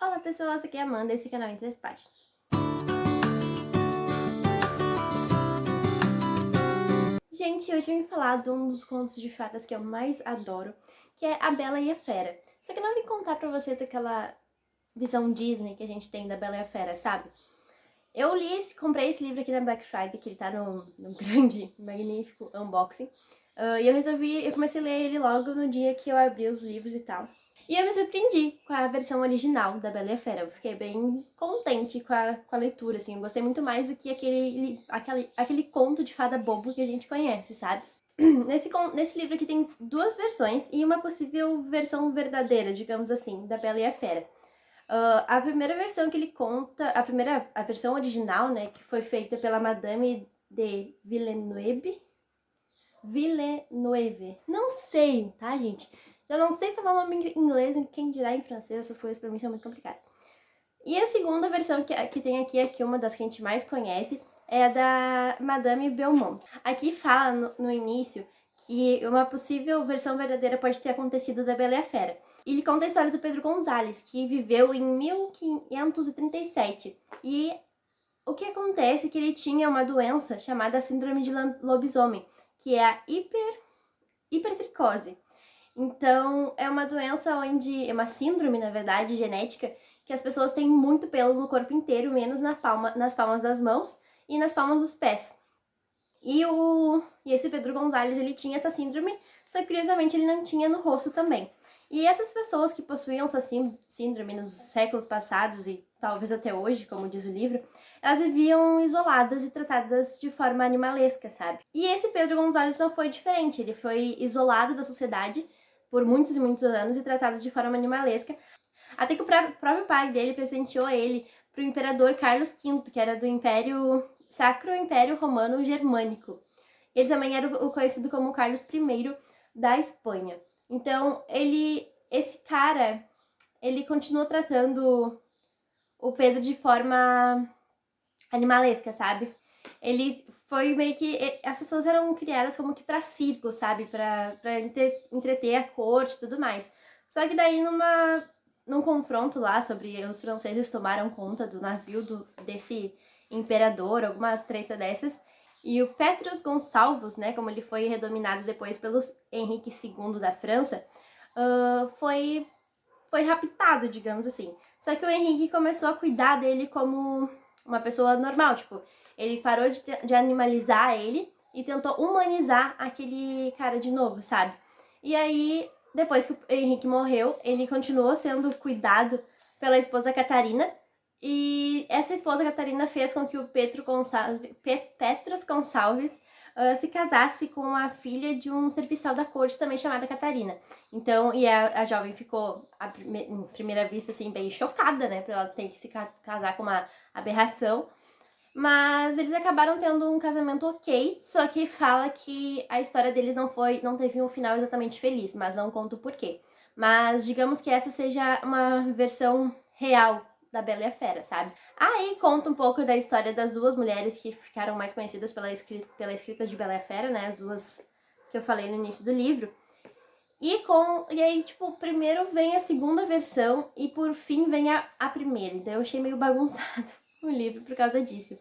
Olá pessoas, aqui é a Amanda, esse canal é em 3 páginas. Gente, hoje eu vim falar de um dos contos de fadas que eu mais adoro, que é A Bela e a Fera. Só que eu não vim contar pra você daquela visão Disney que a gente tem da Bela e a Fera, sabe? Eu comprei esse livro aqui na Black Friday, que ele tá no grande, magnífico unboxing. E eu comecei a ler ele logo no dia que eu abri os livros e tal. E eu me surpreendi com a versão original da Bela e a Fera. Eu fiquei bem contente com a leitura, assim. Eu gostei muito mais do que aquele conto de fada bobo que a gente conhece, sabe? Nesse livro aqui tem duas versões e uma possível versão verdadeira, digamos assim, da Bela e a Fera. A primeira versão que ele conta, a versão original, né, que foi feita pela Madame de Villeneuve. Não sei, tá, gente? Eu não sei falar o nome em inglês, quem dirá em francês, essas coisas pra mim são muito complicadas. E a segunda versão que tem aqui, uma das que a gente mais conhece, é a da Madame Belmont. Aqui fala no início que uma possível versão verdadeira pode ter acontecido da Bela e a Fera. Ele conta a história do Pedro Gonzalez, que viveu em 1537. E o que acontece é que ele tinha uma doença chamada síndrome de lobisomem, que é a hipertricose. Então, é uma doença onde, é uma síndrome, na verdade, genética, que as pessoas têm muito pelo no corpo inteiro, menos nas palmas das mãos e nas palmas dos pés. E esse Pedro Gonzalez, ele tinha essa síndrome, só que curiosamente ele não tinha no rosto também. E essas pessoas que possuíam essa síndrome nos séculos passados e talvez até hoje, como diz o livro, elas viviam isoladas e tratadas de forma animalesca, sabe? E esse Pedro Gonzalez não foi diferente, ele foi isolado da sociedade por muitos e muitos anos e tratado de forma animalesca, até que o próprio pai dele presenteou ele pro imperador Carlos V, que era do Sacro Império Romano Germânico. Ele também era o conhecido como Carlos I da Espanha. Então, esse cara, ele continuou tratando o Pedro de forma animalesca, sabe? Ele foi meio que... As pessoas eram criadas como que pra circo, sabe? Pra entreter a corte e tudo mais. Só que daí num confronto lá sobre os franceses tomaram conta do navio desse imperador, alguma treta dessas, e o Petrus Gonçalves, né, como ele foi redominado depois pelo Henrique II da França, foi raptado, digamos assim. Só que o Henrique começou a cuidar dele como uma pessoa normal, tipo, ele parou de animalizar ele e tentou humanizar aquele cara de novo, sabe? E aí, depois que o Henrique morreu, ele continuou sendo cuidado pela esposa Catarina, e essa esposa Catarina fez com que o Petrus Gonçalves se casasse com a filha de um serviçal da corte também chamada Catarina. Então, e a jovem ficou, em primeira vista, assim, bem chocada, né, por ela ter que se casar com uma aberração. Mas eles acabaram tendo um casamento ok, só que fala que a história deles não teve um final exatamente feliz, mas não conta o porquê. Mas digamos que essa seja uma versão real da Bela e a Fera, sabe? Aí conta um pouco da história das duas mulheres que ficaram mais conhecidas pela escrita de Bela e a Fera, né? As duas que eu falei no início do livro. E aí, tipo, primeiro vem a segunda versão e por fim vem a primeira. Então eu achei meio bagunçado o livro por causa disso.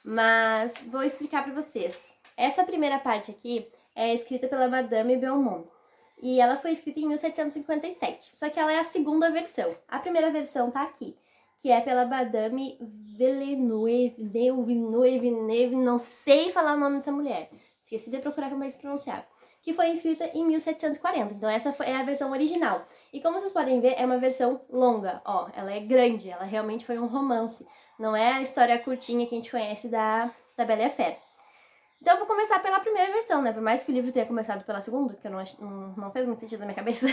Mas vou explicar pra vocês. Essa primeira parte aqui é escrita pela Madame Belmont. E ela foi escrita em 1757. Só que ela é a segunda versão. A primeira versão tá aqui, que é pela Madame Villeneuve, não sei falar o nome dessa mulher. Esqueci de procurar como é que se pronunciava. Que foi escrita em 1740. Então essa é a versão original. E como vocês podem ver, é uma versão longa. Ó, ela é grande, ela realmente foi um romance. Não é a história curtinha que a gente conhece da Bela e a Fera. Então eu vou começar pela primeira versão, né? Por mais que o livro tenha começado pela segunda, que não fez muito sentido na minha cabeça.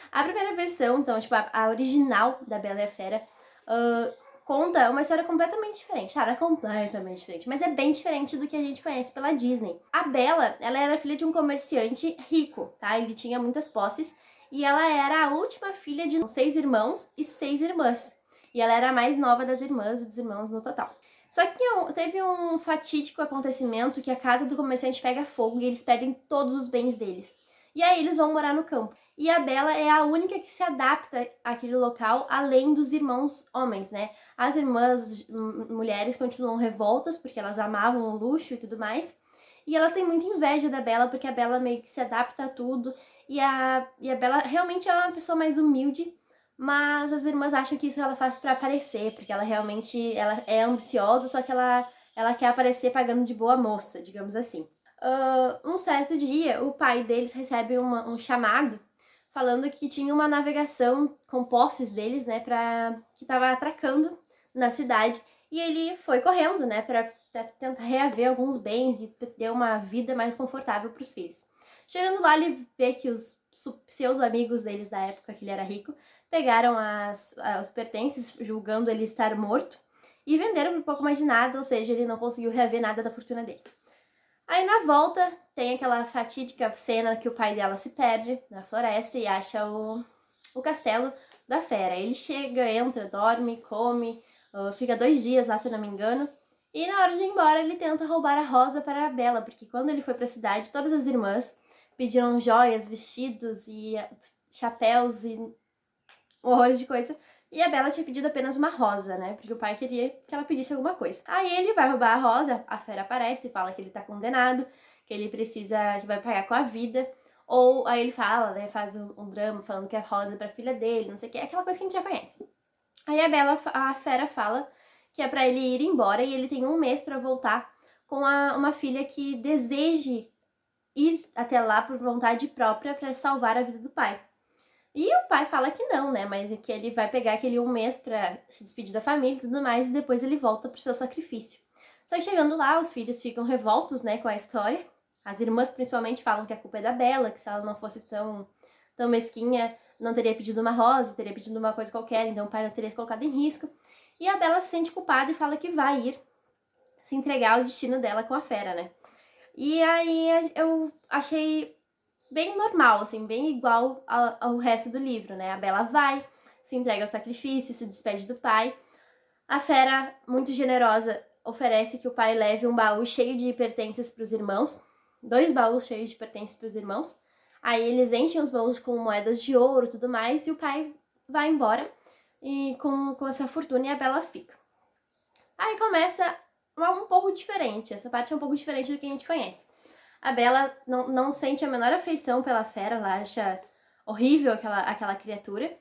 A primeira versão, então, tipo, a original da Bela e a Fera, conta uma história completamente diferente. Cara, é completamente diferente, mas é bem diferente do que a gente conhece pela Disney. A Bela, ela era filha de um comerciante rico, tá? Ele tinha muitas posses e ela era a última filha de 6 irmãos e 6 irmãs. E ela era a mais nova das irmãs e dos irmãos no total. Só que teve um fatídico acontecimento que a casa do comerciante pega fogo e eles perdem todos os bens deles. E aí eles vão morar no campo. E a Bella é a única que se adapta àquele local, além dos irmãos homens, né? As irmãs mulheres continuam revoltas, porque elas amavam o luxo e tudo mais. E elas têm muita inveja da Bella, porque a Bella meio que se adapta a tudo. E a Bella realmente é uma pessoa mais humilde, mas as irmãs acham que isso ela faz pra aparecer, porque ela realmente ela é ambiciosa, só que ela quer aparecer pagando de boa moça, digamos assim. Um certo dia, o pai deles recebe um chamado falando que tinha uma navegação com posses deles, né, que tava atracando na cidade. E ele foi correndo, né, pra tentar reaver alguns bens e ter uma vida mais confortável para os filhos. Chegando lá, ele vê que os pseudo-amigos deles da época que ele era rico pegaram os pertences, julgando ele estar morto, e venderam por pouco mais de nada, ou seja, ele não conseguiu reaver nada da fortuna dele. Aí na volta tem aquela fatídica cena que o pai dela se perde na floresta e acha o castelo da fera. Ele chega, entra, dorme, come, fica 2 dias lá, se eu não me engano. E na hora de ir embora, ele tenta roubar a rosa para a Bella, porque quando ele foi para a cidade, todas as irmãs pediram joias, vestidos e chapéus e horrores de coisa. E a Bella tinha pedido apenas uma rosa, né? Porque o pai queria que ela pedisse alguma coisa. Aí ele vai roubar a rosa, a fera aparece e fala que ele tá condenado, que ele precisa, que vai pagar com a vida. Ou aí ele fala, né? Faz um drama falando que a rosa é pra filha dele, não sei o que, aquela coisa que a gente já conhece. Aí a fera fala que é pra ele ir embora e ele tem 1 mês pra voltar com uma filha que deseje ir até lá por vontade própria pra salvar a vida do pai. E o pai fala que não, né? Mas é que ele vai pegar aquele 1 mês pra se despedir da família e tudo mais, e depois ele volta pro seu sacrifício. Só que chegando lá, os filhos ficam revoltos, né, com a história. As irmãs principalmente falam que a culpa é da Bella, que se ela não fosse tão mesquinha, não teria pedido uma rosa, teria pedido uma coisa qualquer, então o pai não teria colocado em risco. E a Bella se sente culpada e fala que vai ir se entregar ao destino dela com a fera, né? E aí eu achei bem normal, assim, bem igual ao resto do livro, né? A Bella vai, se entrega ao sacrifício, se despede do pai. A fera, muito generosa, oferece que o pai leve um baú cheio de pertences para os irmãos. 2 baús cheios de pertences para os irmãos. Aí eles enchem os baús com moedas de ouro e tudo mais, e o pai vai embora e com essa fortuna e a Bella fica. Aí começa um pouco diferente, essa parte é um pouco diferente do que a gente conhece. A Bella não sente a menor afeição pela fera, ela acha horrível aquela criatura,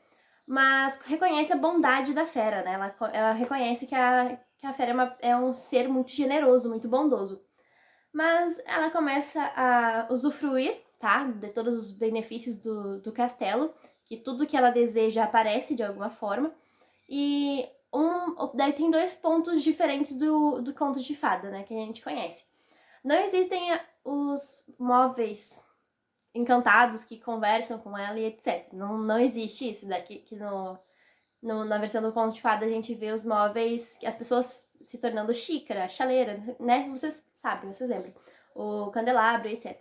mas reconhece a bondade da fera, né? Ela reconhece que a fera é um ser muito generoso, muito bondoso. Mas ela começa a usufruir, tá? De todos os benefícios do castelo, que tudo que ela deseja aparece de alguma forma. E daí tem 2 pontos diferentes do conto de fada, né? Que a gente conhece. Não existem os móveis encantados que conversam com ela e etc. Não existe isso daqui, que na versão do conto de fada a gente vê os móveis, as pessoas se tornando xícara, chaleira, né? Vocês sabem, vocês lembram. O candelabro, etc.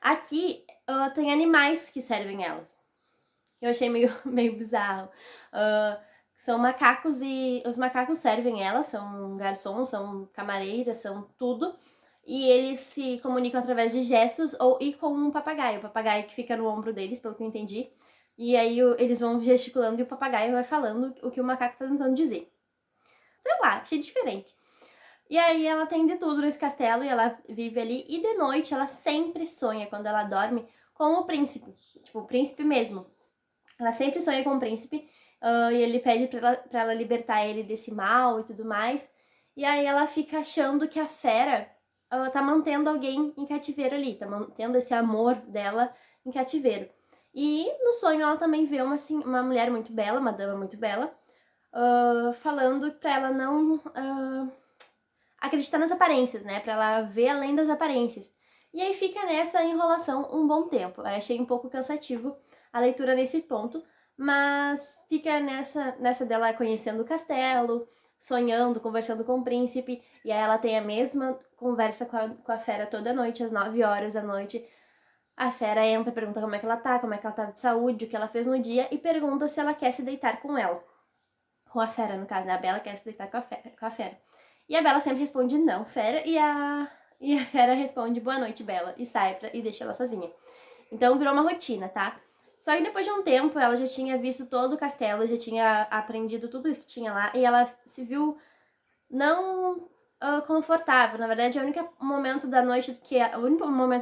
Aqui tem animais que servem elas. Eu achei meio bizarro. São macacos e os macacos servem elas, são garçons, são camareiras, são tudo. E eles se comunicam através de gestos e com um papagaio. O papagaio que fica no ombro deles, pelo que eu entendi. E aí eles vão gesticulando e o papagaio vai falando o que o macaco tá tentando dizer. Sei lá, achei diferente. E aí ela tem de tudo nesse castelo e ela vive ali. E de noite ela sempre sonha, quando ela dorme, com o príncipe. Tipo, o príncipe mesmo. Ela sempre sonha com o príncipe. E ele pede pra ela libertar ele desse mal e tudo mais. E aí ela fica achando que a fera tá mantendo alguém em cativeiro ali, tá mantendo esse amor dela em cativeiro. E no sonho ela também vê uma mulher muito bela, uma dama muito bela, falando pra ela não acreditar nas aparências, né? Pra ela ver além das aparências. E aí fica nessa enrolação um bom tempo. Eu achei um pouco cansativo a leitura nesse ponto, mas fica nessa dela conhecendo o castelo, sonhando, conversando com o príncipe, e aí ela tem a mesma conversa com a fera toda noite, às 9 horas da noite. A fera entra, pergunta como é que ela tá de saúde, o que ela fez no dia, e pergunta se ela quer se deitar com ela. Com a fera, no caso, né? A Bella quer se deitar com a fera. E a Bella sempre responde não, fera, e a fera responde boa noite, Bella, e sai e deixa ela sozinha. Então virou uma rotina, tá? Só que depois de um tempo, ela já tinha visto todo o castelo, já tinha aprendido tudo que tinha lá, e ela se viu não confortável. Na verdade, o único momento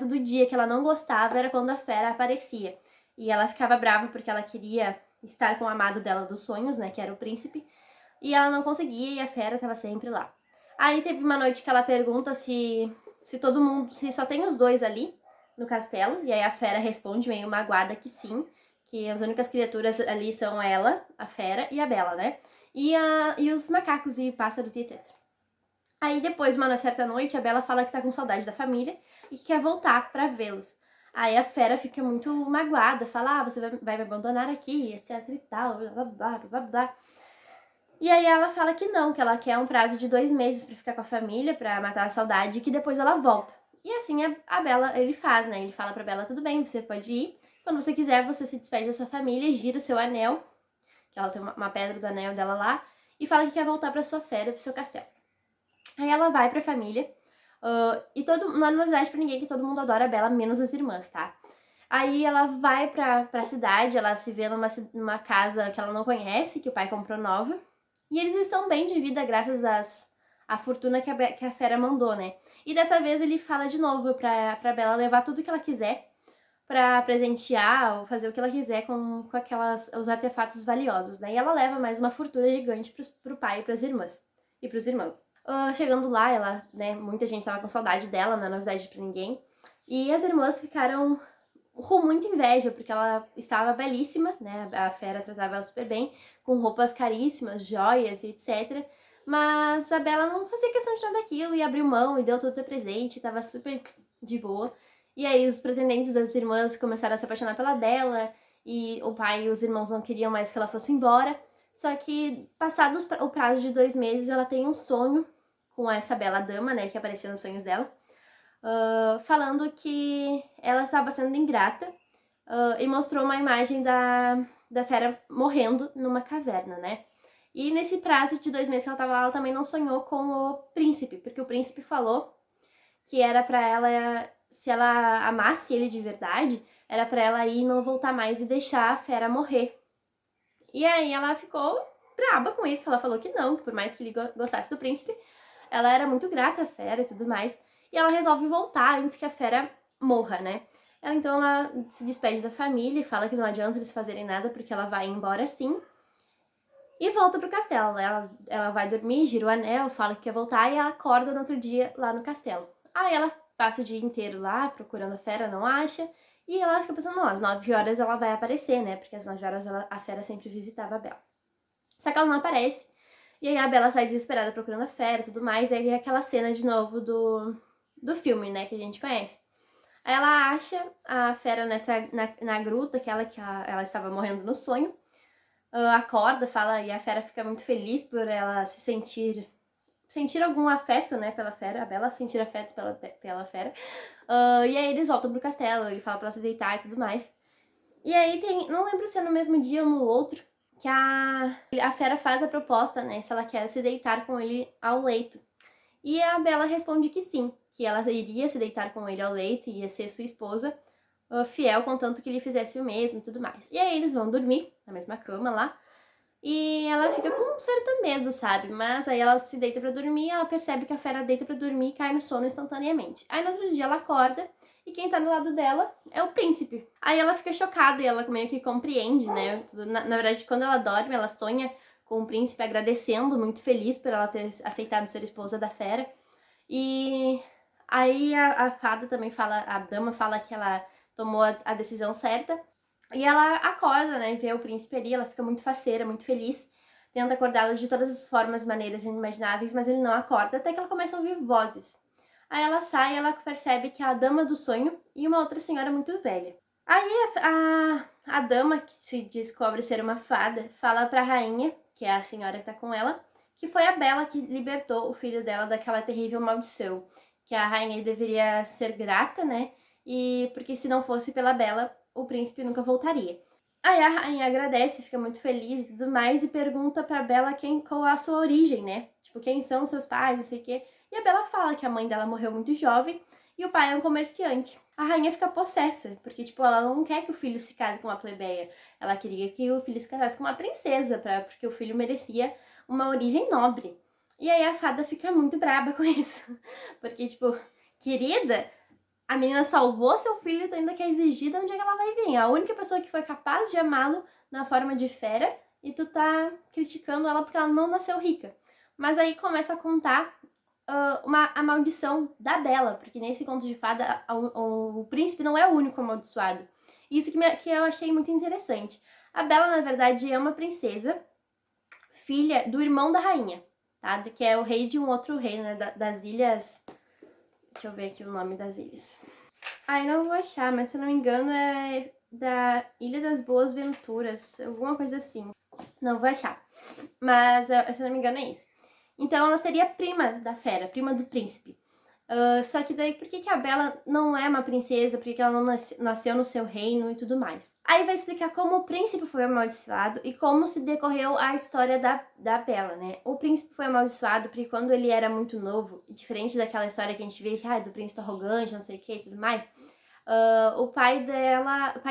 do dia que ela não gostava era quando a fera aparecia. E ela ficava brava porque ela queria estar com o amado dela dos sonhos, né, que era o príncipe, e ela não conseguia e a fera estava sempre lá. Aí teve uma noite que ela pergunta se só tem os dois ali no castelo, e aí a fera responde meio magoada que sim, que as únicas criaturas ali são ela, a fera e a Bela, né? E os macacos e pássaros e etc. Aí depois, uma certa noite, a Bela fala que tá com saudade da família e que quer voltar pra vê-los. Aí a fera fica muito magoada, fala, você vai me abandonar aqui, etc e tal, blá blá blá blá blá. E aí ela fala que não, que ela quer um prazo de 2 meses pra ficar com a família, pra matar a saudade, e que depois ela volta. E assim a Bela, ele faz, né? Ele fala pra Bela, tudo bem, você pode ir. Quando você quiser, você se despede da sua família, gira o seu anel, que ela tem uma pedra do anel dela lá, e fala que quer voltar pra sua fera, pro seu castelo. Aí ela vai pra família, não é novidade pra ninguém que todo mundo adora a Bela, menos as irmãs, tá? Aí ela vai pra cidade, ela se vê numa casa que ela não conhece, que o pai comprou nova, e eles estão bem de vida graças à fortuna que a fera mandou, né? E dessa vez ele fala de novo pra Bela levar tudo que ela quiser pra presentear ou fazer o que ela quiser com os artefatos valiosos, né? E ela leva mais uma fortuna gigante pro pai e pras irmãs e pros irmãos. Chegando lá, ela, né, muita gente tava com saudade dela, não é novidade pra ninguém. E as irmãs ficaram com muita inveja, porque ela estava belíssima, né? A fera tratava ela super bem, com roupas caríssimas, joias e etc. Mas a Bela não fazia questão de nada daquilo e abriu mão e deu todo o presente, tava super de boa. E aí os pretendentes das irmãs começaram a se apaixonar pela Bela, e o pai e os irmãos não queriam mais que ela fosse embora. Só que, passados o prazo de 2 meses, ela tem um sonho com essa bela dama, né, que apareceu nos sonhos dela, falando que ela estava sendo ingrata, e mostrou uma imagem da fera morrendo numa caverna, né? E nesse prazo de 2 meses que ela estava lá, ela também não sonhou com o príncipe, porque o príncipe falou que era pra ela, se ela amasse ele de verdade, era pra ela ir e não voltar mais e deixar a fera morrer. E aí ela ficou braba com isso, ela falou que não, que por mais que ele gostasse do príncipe, ela era muito grata à fera e tudo mais, e ela resolve voltar antes que a fera morra, né? Ela se despede da família e fala que não adianta eles fazerem nada porque ela vai embora sim, e volta pro castelo. Ela vai dormir, gira o anel, fala que quer voltar e ela acorda no outro dia lá no castelo. Aí ela passa o dia inteiro lá procurando a fera, não acha, e ela fica pensando, não, às 9 horas ela vai aparecer, né? Porque às 9 horas a fera sempre visitava a Bela. Só que ela não aparece. E aí a Bela sai desesperada procurando a fera e tudo mais. E aí é aquela cena de novo do filme, né? Que a gente conhece. Aí ela acha a fera na gruta, ela estava morrendo no sonho. Acorda, fala, e a fera fica muito feliz por ela sentir algum afeto, né, pela fera, a Bela sentir afeto pela fera. E aí eles voltam pro castelo, ele fala pra ela se deitar e tudo mais. E aí não lembro se é no mesmo dia ou no outro, que a fera faz a proposta, né, se ela quer se deitar com ele ao leito. E a Bela responde que sim, que ela iria se deitar com ele ao leito, ia ser sua esposa, fiel, contanto que ele fizesse o mesmo e tudo mais. E aí eles vão dormir na mesma cama lá, e ela fica com um certo medo, sabe? Mas aí ela se deita pra dormir, ela percebe que a fera deita pra dormir e cai no sono instantaneamente. Aí no outro dia ela acorda e quem tá do lado dela é o príncipe. Aí ela fica chocada e ela meio que compreende, né? Na verdade, quando ela dorme, ela sonha com o príncipe agradecendo, muito feliz por ela ter aceitado ser esposa da fera. E aí a fada também fala, a dama fala que ela tomou a decisão certa. E ela acorda, né, e vê o príncipe ali, ela fica muito faceira, muito feliz. Tenta acordá-lo de todas as formas, maneiras inimagináveis, mas ele não acorda, até que ela começa a ouvir vozes. Aí ela sai e ela percebe que é a dama do sonho e uma outra senhora muito velha. Aí a dama, que se descobre ser uma fada, fala pra rainha, que é a senhora que tá com ela, que foi a Bela que libertou o filho dela daquela terrível maldição. Que a rainha deveria ser grata, né? E porque se não fosse pela Bela, o príncipe nunca voltaria. Aí a rainha agradece, fica muito feliz e tudo mais, e pergunta pra Bela qual é a sua origem, né? Tipo, quem são seus pais, não sei o quê. E a Bela fala que a mãe dela morreu muito jovem e o pai é um comerciante. a rainha fica possessa, porque, tipo, ela não quer que o filho se case com uma plebeia. Ela queria que o filho se casasse com uma princesa, porque o filho merecia uma origem nobre. E aí a fada fica muito braba com isso. Porque, tipo, querida, a menina salvou seu filho e tu ainda quer exigir de onde é que ela vai vir. A única pessoa que foi capaz de amá-lo na forma de fera e tu tá criticando ela porque ela não nasceu rica. Mas aí começa a contar a maldição da Bela, porque nesse conto de fada o príncipe não é o único amaldiçoado. Isso que eu achei muito interessante. A Bela, na verdade, é uma princesa, filha do irmão da rainha, tá? Que é o rei de um outro reino, né? Das ilhas... Deixa eu ver aqui o nome das ilhas. Ai, não vou achar, mas se eu não me engano é da Ilha das Boas Venturas, alguma coisa assim. Não vou achar. Mas, se eu não me engano, é isso. Então, ela seria prima da fera, prima do príncipe. Só que daí, por que a Bela não é uma princesa? Por que ela não nasceu no seu reino e tudo mais? Aí vai explicar como o príncipe foi amaldiçoado e como se decorreu a história da Bela, né? O príncipe foi amaldiçoado porque quando ele era muito novo, diferente daquela história que a gente vê do príncipe arrogante, não sei o que e tudo mais, o pai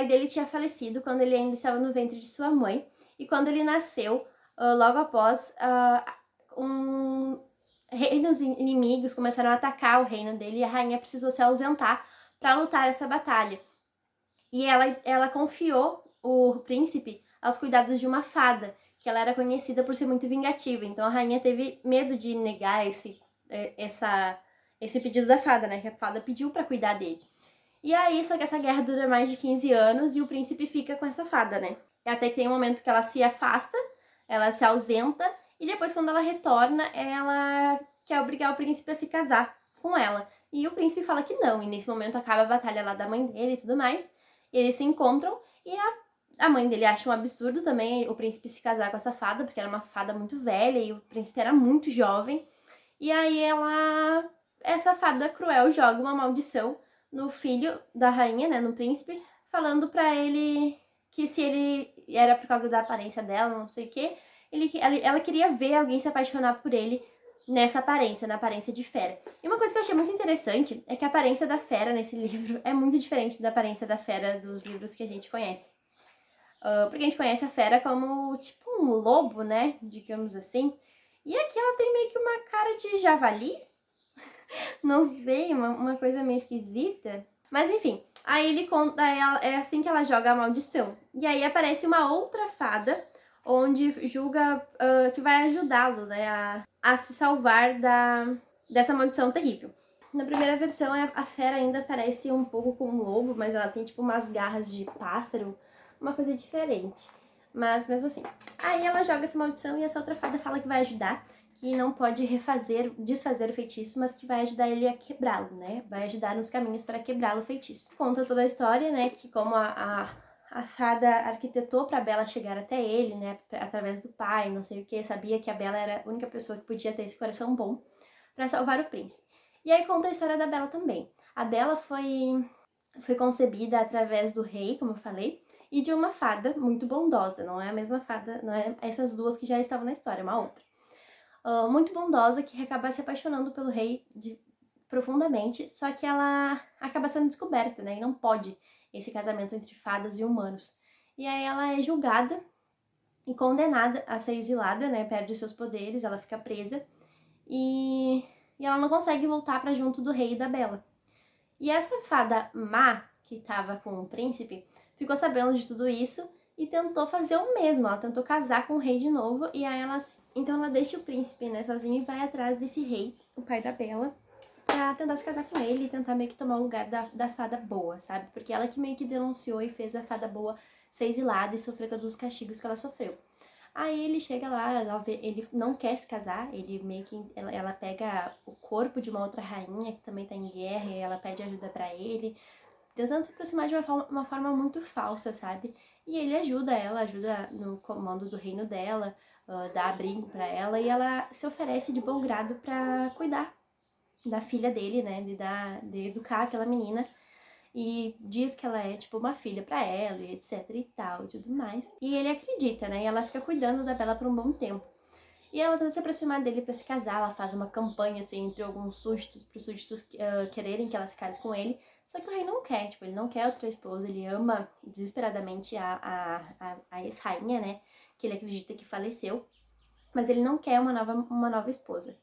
dele tinha falecido quando ele ainda estava no ventre de sua mãe. E quando ele nasceu, logo após, reinos inimigos começaram a atacar o reino dele e a rainha precisou se ausentar para lutar essa batalha. E ela confiou o príncipe aos cuidados de uma fada, que ela era conhecida por ser muito vingativa. Então a rainha teve medo de negar esse pedido da fada, né? Que a fada pediu para cuidar dele. E aí, só que essa guerra dura mais de 15 anos e o príncipe fica com essa fada, né? Até que tem um momento que ela se afasta, ela se ausenta, e depois, quando ela retorna, ela quer obrigar o príncipe a se casar com ela. E o príncipe fala que não, e nesse momento acaba a batalha lá da mãe dele e tudo mais. E eles se encontram, e a mãe dele acha um absurdo também o príncipe se casar com essa fada, porque era uma fada muito velha e o príncipe era muito jovem. E aí essa fada cruel joga uma maldição no filho da rainha, né, no príncipe, falando pra ele que se ele era por causa da aparência dela, não sei o quê, ela queria ver alguém se apaixonar por ele nessa aparência, na aparência de fera. E uma coisa que eu achei muito interessante é que a aparência da fera nesse livro é muito diferente da aparência da fera dos livros que a gente conhece. Porque a gente conhece a fera como, tipo, um lobo, né, digamos assim. E aqui ela tem meio que uma cara de javali, não sei, uma coisa meio esquisita. Mas enfim, aí ele conta, é assim que ela joga a maldição. E aí aparece uma outra fada, onde julga que vai ajudá-lo, né, a se salvar dessa maldição terrível. Na primeira versão, a fera ainda parece um pouco com um lobo, mas ela tem tipo umas garras de pássaro, uma coisa diferente. Mas mesmo assim. Aí ela joga essa maldição e essa outra fada fala que vai ajudar, que não pode desfazer o feitiço, mas que vai ajudar ele a quebrá-lo, né? Vai ajudar nos caminhos para quebrá-lo o feitiço. Conta toda a história, né? Que como a fada arquitetou para Bela chegar até ele, né? Através do pai, não sei o que, sabia que a Bela era a única pessoa que podia ter esse coração bom para salvar o príncipe. E aí conta a história da Bela também. A Bela foi concebida através do rei, como eu falei, e de uma fada muito bondosa. Não é a mesma fada, não é essas duas que já estavam na história, é uma outra. Muito bondosa, que acaba se apaixonando pelo rei profundamente, só que ela acaba sendo descoberta, né? E não pode esse casamento entre fadas e humanos. E aí ela é julgada e condenada a ser exilada, né? Perde os seus poderes, ela fica presa e ela não consegue voltar para junto do rei e da Bela. E essa fada má, que estava com o príncipe, ficou sabendo de tudo isso e tentou fazer o mesmo. Ela tentou casar com o rei de novo e aí então ela deixa o príncipe, né, sozinho e vai atrás desse rei, o pai da Bela, pra tentar se casar com ele e tentar meio que tomar o lugar da fada boa, sabe? Porque ela que meio que denunciou e fez a fada boa ser exilada e sofrer todos os castigos que ela sofreu. Aí ele chega lá, ele não quer se casar, ele meio que ela pega o corpo de uma outra rainha que também tá em guerra e ela pede ajuda pra ele, tentando se aproximar de uma forma muito falsa, sabe? E ele ajuda no comando do reino dela, dá abrigo pra ela e ela se oferece de bom grado pra cuidar da filha dele, né? De educar aquela menina. E diz que ela é tipo uma filha pra ela e etc e tal e tudo mais. E ele acredita, né? E ela fica cuidando da Bela por um bom tempo. E ela tenta se aproximar dele pra se casar, ela faz uma campanha assim entre alguns súditos, pros súditos quererem que ela se case com ele. Só que o rei não quer, tipo, ele não quer outra esposa, ele ama desesperadamente a ex-rainha, né, que ele acredita que faleceu, mas ele não quer uma nova esposa.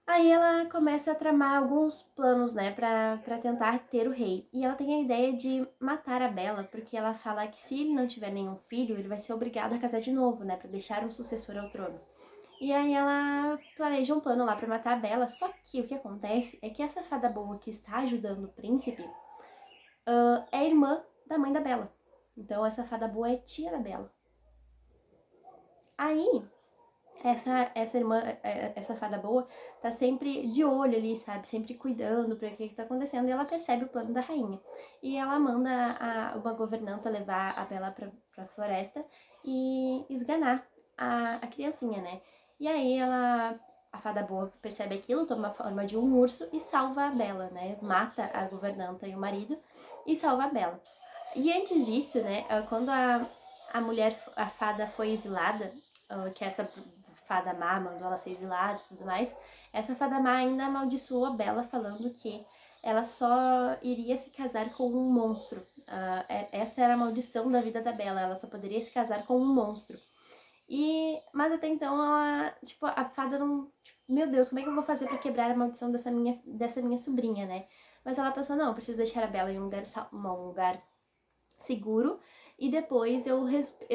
Aí ela começa a tramar alguns planos, né, pra tentar ter o rei. E ela tem a ideia de matar a Bella, porque ela fala que se ele não tiver nenhum filho, ele vai ser obrigado a casar de novo, né, pra deixar um sucessor ao trono. E aí ela planeja um plano lá pra matar a Bella, só que o que acontece é que essa fada boa que está ajudando o príncipe é irmã da mãe da Bella. Então essa fada boa é tia da Bella. Aí essa irmã, essa fada boa, tá sempre de olho ali, sabe? Sempre cuidando pra que tá acontecendo. E ela percebe o plano da rainha. E ela manda uma governanta levar a Bella pra floresta e esganar a criancinha, né? E aí a fada boa percebe aquilo, toma a forma de um urso e salva a Bella, né? Mata a governanta e o marido e salva a Bella. E antes disso, né, quando a mulher, a fada foi exilada, que essa fada má mandou ela ser exilada e tudo mais, essa fada má ainda amaldiçoou a Bella falando que ela só iria se casar com um monstro. Essa era a maldição da vida da Bella, ela só poderia se casar com um monstro. Mas até então ela, tipo, a fada não, tipo, meu Deus, como é que eu vou fazer pra quebrar a maldição dessa minha sobrinha, né? Mas ela pensou, não, eu preciso deixar a Bella em um lugar seguro e depois eu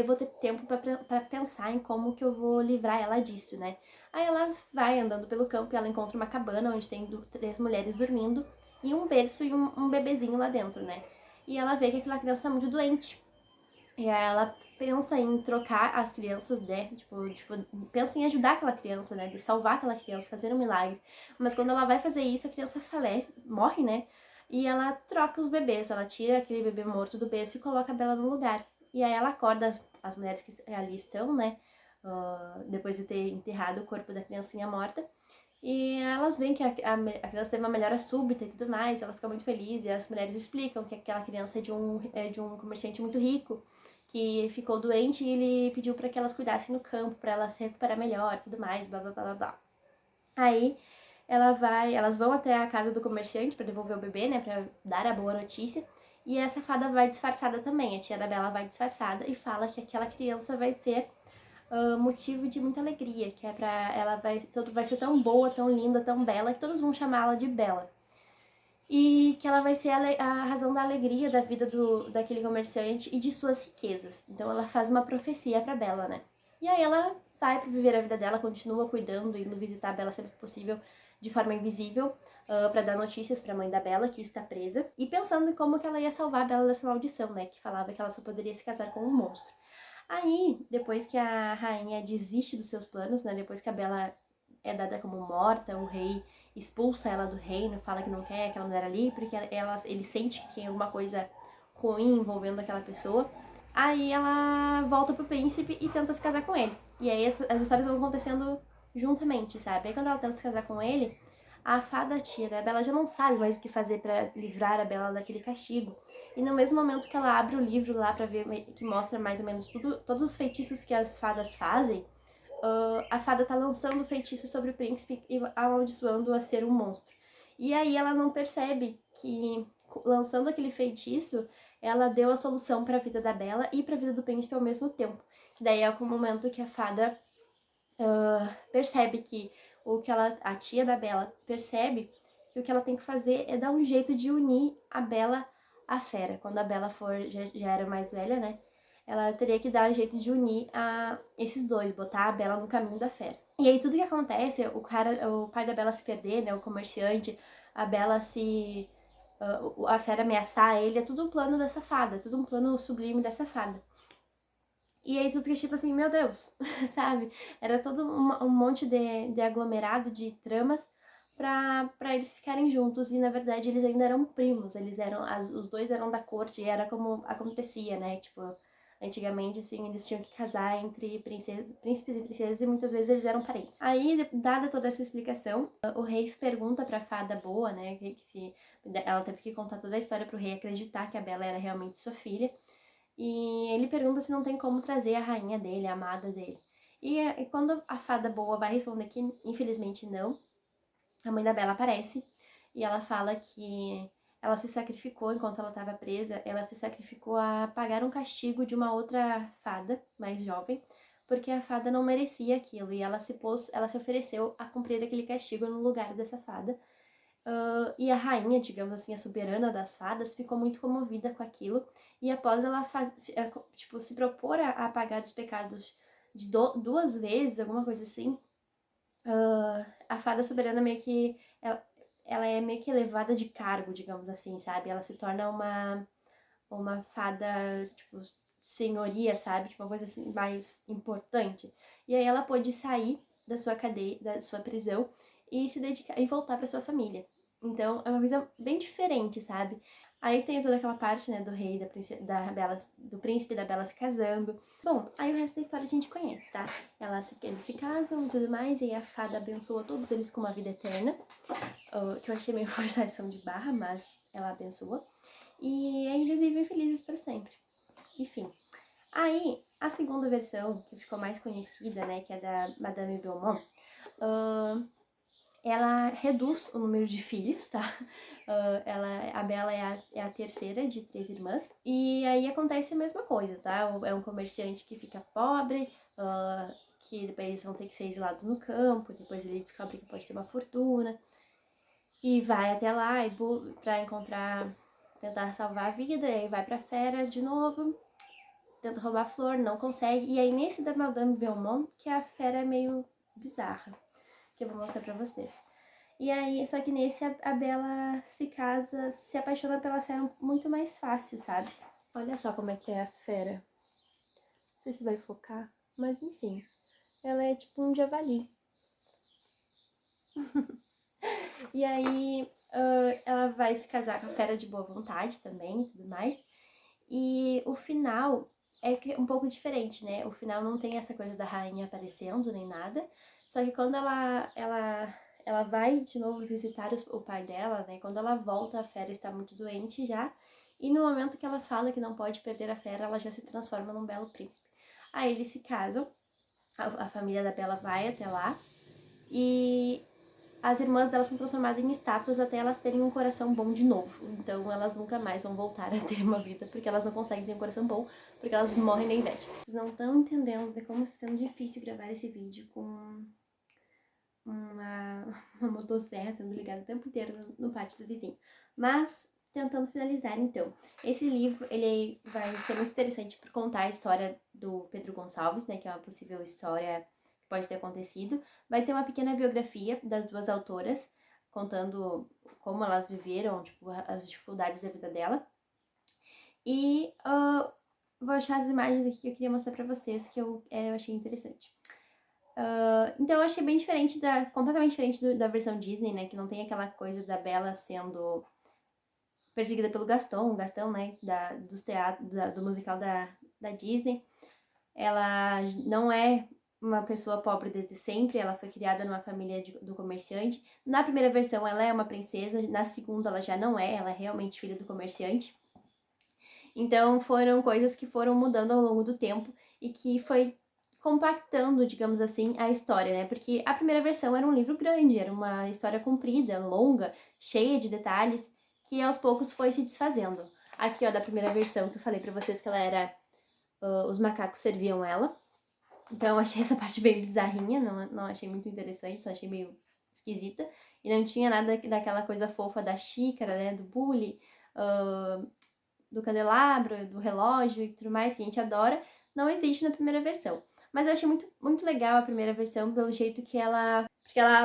vou ter tempo para pensar em como que eu vou livrar ela disso, né? Aí ela vai andando pelo campo e ela encontra uma cabana onde tem 3 mulheres dormindo e um berço e um bebezinho lá dentro, né? E ela vê que aquela criança tá muito doente. E aí ela pensa em trocar as crianças, né? Tipo, pensa em ajudar aquela criança, né? De salvar aquela criança, fazer um milagre. Mas quando ela vai fazer isso, a criança falece, morre, né? E ela troca os bebês, ela tira aquele bebê morto do berço e coloca a Bela no lugar. E aí ela acorda as mulheres que ali estão, né? Depois de ter enterrado o corpo da criancinha morta. E elas veem que a criança teve uma melhora súbita e tudo mais, ela fica muito feliz, e as mulheres explicam que aquela criança é de um comerciante muito rico, que ficou doente e ele pediu para que elas cuidassem no campo, para ela se recuperar melhor e tudo mais, blá blá blá blá blá. Aí elas vão até a casa do comerciante para devolver o bebê, né, para dar a boa notícia, e essa fada vai disfarçada também, a tia da Bela vai disfarçada e fala que aquela criança vai ser motivo de muita alegria, que é pra ela vai ser tão boa, tão linda, tão bela, que todos vão chamá-la de Bela. E que ela vai ser a razão da alegria da vida daquele comerciante e de suas riquezas. Então ela faz uma profecia pra Bela, né? E aí ela vai pra viver a vida dela, continua cuidando, indo visitar a Bela sempre que possível, de forma invisível, para dar notícias pra mãe da Bela, que está presa, e pensando em como que ela ia salvar a Bela dessa maldição, né? Que falava que ela só poderia se casar com um monstro. Aí, depois que a rainha desiste dos seus planos, né? Depois que a Bela é dada como morta, o rei expulsa ela do reino, fala que não quer aquela mulher ali, porque ele sente que tem alguma coisa ruim envolvendo aquela pessoa. Aí ela volta pro príncipe e tenta se casar com ele. E aí as histórias vão acontecendo juntamente, sabe? Aí quando ela tenta se casar com ele, a fada tia da Bela já não sabe mais o que fazer para livrar a Bela daquele castigo. E no mesmo momento que ela abre o livro lá pra ver, que mostra mais ou menos todos os feitiços que as fadas fazem, a fada tá lançando feitiço sobre o príncipe e amaldiçoando a ser um monstro. E aí ela não percebe que, lançando aquele feitiço, ela deu a solução para a vida da Bella e para a vida do príncipe ao mesmo tempo. Que daí é o momento que a fada percebe que a tia da Bella percebe que o que ela tem que fazer é dar um jeito de unir a Bella à fera. Quando a Bella já era mais velha, né? Ela teria que dar jeito de unir esses dois, botar a Bella no caminho da fera. E aí tudo que acontece, o pai da Bella se perder, né? O comerciante, a Bella a fera ameaçar ele, é tudo um plano dessa fada, tudo um plano sublime dessa fada. E aí tu fica tipo assim, meu Deus, sabe? Era todo um monte de aglomerado de tramas pra eles ficarem juntos. E na verdade eles ainda eram primos, os dois eram da corte e era como acontecia, né? Tipo, antigamente, assim, eles tinham que casar entre príncipes e princesas e muitas vezes eles eram parentes. Aí, dada toda essa explicação, o rei pergunta pra fada boa, né? Que se ela teve que contar toda a história pro rei acreditar que a Bela era realmente sua filha. E ele pergunta se não tem como trazer a rainha dele, a amada dele. E quando a fada boa vai responder que infelizmente não, a mãe da Bela aparece e ela fala que ela se sacrificou, enquanto ela estava presa, ela se sacrificou a pagar um castigo de uma outra fada, mais jovem, porque a fada não merecia aquilo, e ela se ofereceu a cumprir aquele castigo no lugar dessa fada. E a rainha, digamos assim, a soberana das fadas, ficou muito comovida com aquilo, e após ela se propor a pagar os pecados de 2 vezes, alguma coisa assim, a fada soberana meio que ela é meio que elevada de cargo, digamos assim, sabe? Ela se torna uma fada, tipo, senhoria, sabe? Tipo, uma coisa assim mais importante. E aí ela pôde sair da sua cadeia, da sua prisão e se dedicar e voltar para sua família. Então, é uma coisa bem diferente, sabe? Aí tem toda aquela parte, né, do rei, do príncipe e da Bela se casando. Bom, aí o resto da história a gente conhece, tá? Eles se casam e tudo mais, e aí a fada abençoa todos eles com uma vida eterna, que eu achei meio forçação de barra, mas ela abençoa. E aí eles vivem felizes para sempre. Enfim. Aí, a segunda versão, que ficou mais conhecida, né, que é da Madame Belmont, ela reduz o número de filhas, tá? A Bela é a terceira de 3 irmãs. E aí acontece a mesma coisa, tá? É um comerciante que fica pobre, que depois eles vão ter que ser exilados no campo, depois ele descobre que pode ser uma fortuna. E vai até lá pra tentar salvar a vida, e aí vai pra fera de novo, tenta roubar a flor, não consegue. E aí nesse da Madame Belmont, que a fera é meio bizarra, que eu vou mostrar pra vocês. E aí, só que nesse a Bela se apaixona pela fera muito mais fácil, sabe? Olha só como é que é a fera. Não sei se vai focar, mas enfim. Ela é tipo um javali. E aí, ela vai se casar com a fera de boa vontade também e tudo mais. E o final é um pouco diferente, né? O final não tem essa coisa da rainha aparecendo nem nada. Só que quando ela vai de novo visitar o pai dela, né? Quando ela volta, a fera está muito doente já. E no momento que ela fala que não pode perder a fera, ela já se transforma num belo príncipe. Aí eles se casam, a família da Bela vai até lá. E as irmãs delas são transformadas em estátuas até elas terem um coração bom de novo. Então elas nunca mais vão voltar a ter uma vida, porque elas não conseguem ter um coração bom, porque elas morrem na inveja. Vocês não estão entendendo de como está sendo difícil gravar esse vídeo com uma motosserra sendo ligada o tempo inteiro no pátio do vizinho. Mas, tentando finalizar então. Esse livro, ele vai ser muito interessante por contar a história do Pedro Gonçalves, né, que é uma possível história que pode ter acontecido. Vai ter uma pequena biografia das duas autoras, contando como elas viveram, tipo, as dificuldades da vida dela. E vou achar as imagens aqui que eu queria mostrar pra vocês, que eu achei interessante. Então eu achei bem diferente, completamente diferente da versão Disney, né? Que não tem aquela coisa da Bella sendo perseguida pelo Gastão, né? Do musical da Disney. Ela não é uma pessoa pobre desde sempre, ela foi criada numa família do comerciante. Na primeira versão ela é uma princesa, na segunda ela já não é, ela é realmente filha do comerciante. Então foram coisas que foram mudando ao longo do tempo e que foi compactando, digamos assim, a história, né? Porque a primeira versão era um livro grande, era uma história comprida, longa, cheia de detalhes, que aos poucos foi se desfazendo. Aqui, ó, da primeira versão que eu falei pra vocês que ela era... os macacos serviam ela. Então eu achei essa parte bem bizarrinha, não achei muito interessante, só achei meio esquisita. E não tinha nada daquela coisa fofa da xícara, né, do bule, do candelabro, do relógio e tudo mais que a gente adora, não existe na primeira versão. Mas eu achei muito, muito legal a primeira versão pelo jeito que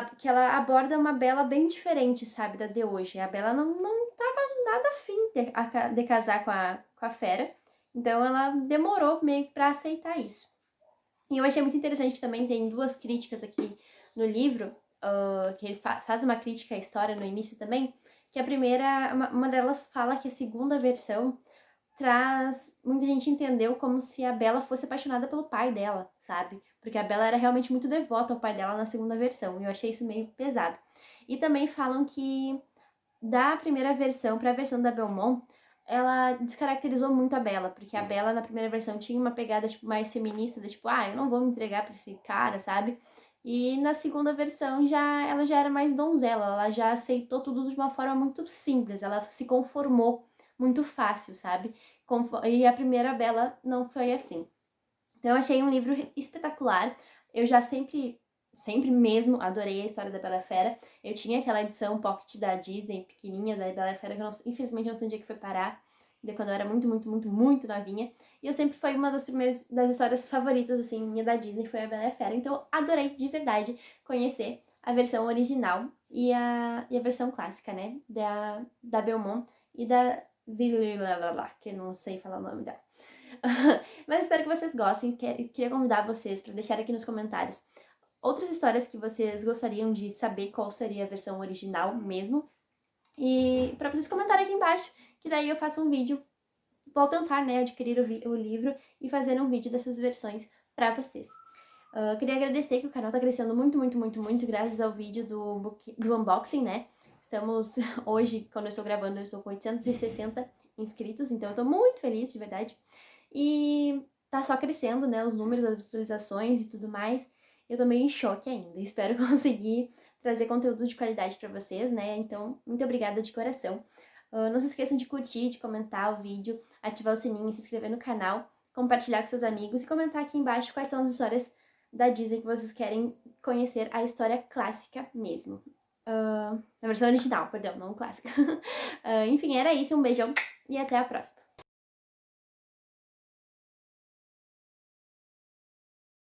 porque ela aborda uma Bella bem diferente, sabe, da de hoje. A Bella não tava nada afim de casar com a fera, então ela demorou meio que pra aceitar isso. E eu achei muito interessante que também tem 2 críticas aqui no livro, que ele faz uma crítica à história no início também, que a primeira, uma delas fala que a segunda versão muita gente entendeu como se a Bella fosse apaixonada pelo pai dela, sabe? Porque a Bella era realmente muito devota ao pai dela na segunda versão, e eu achei isso meio pesado. E também falam que da primeira versão para a versão da Belmont, ela descaracterizou muito a Bella, porque a Bella na primeira versão tinha uma pegada tipo mais feminista, de tipo, eu não vou me entregar para esse cara, sabe? E na segunda versão ela já era mais donzela, ela já aceitou tudo de uma forma muito simples, ela se conformou muito fácil, sabe? E a primeira Bela não foi assim. Então eu achei um livro espetacular. Eu já sempre mesmo adorei a história da Bela Fera. Eu tinha aquela edição pocket da Disney, pequenininha, da Bela Fera, que eu infelizmente não sei onde é que foi parar, de quando eu era muito novinha. E eu sempre foi uma das primeiras, das histórias favoritas, assim, minha da Disney, foi a Bela Fera. Então adorei de verdade conhecer a versão original e a versão clássica, né, da Belmont e da Villalala, que eu não sei falar o nome dela. Mas espero que vocês gostem. Queria convidar vocês para deixar aqui nos comentários outras histórias que vocês gostariam de saber qual seria a versão original mesmo. E para vocês comentarem aqui embaixo, que daí eu faço um vídeo. Vou tentar, né, adquirir o livro e fazer um vídeo dessas versões para vocês. Queria agradecer que o canal tá crescendo muito graças ao vídeo do unboxing, né? Estamos hoje, quando eu estou gravando, eu estou com 860 inscritos, então eu tô muito feliz, de verdade. E tá só crescendo, né, os números, as visualizações e tudo mais. Eu tô meio em choque ainda. Espero conseguir trazer conteúdo de qualidade pra vocês, né? Então, muito obrigada de coração. Não se esqueçam de curtir, de comentar o vídeo, ativar o sininho, se inscrever no canal, compartilhar com seus amigos e comentar aqui embaixo quais são as histórias da Disney que vocês querem conhecer, a história clássica mesmo. A versão original, perdão, não clássica. Enfim, era isso. Um beijão e até a próxima.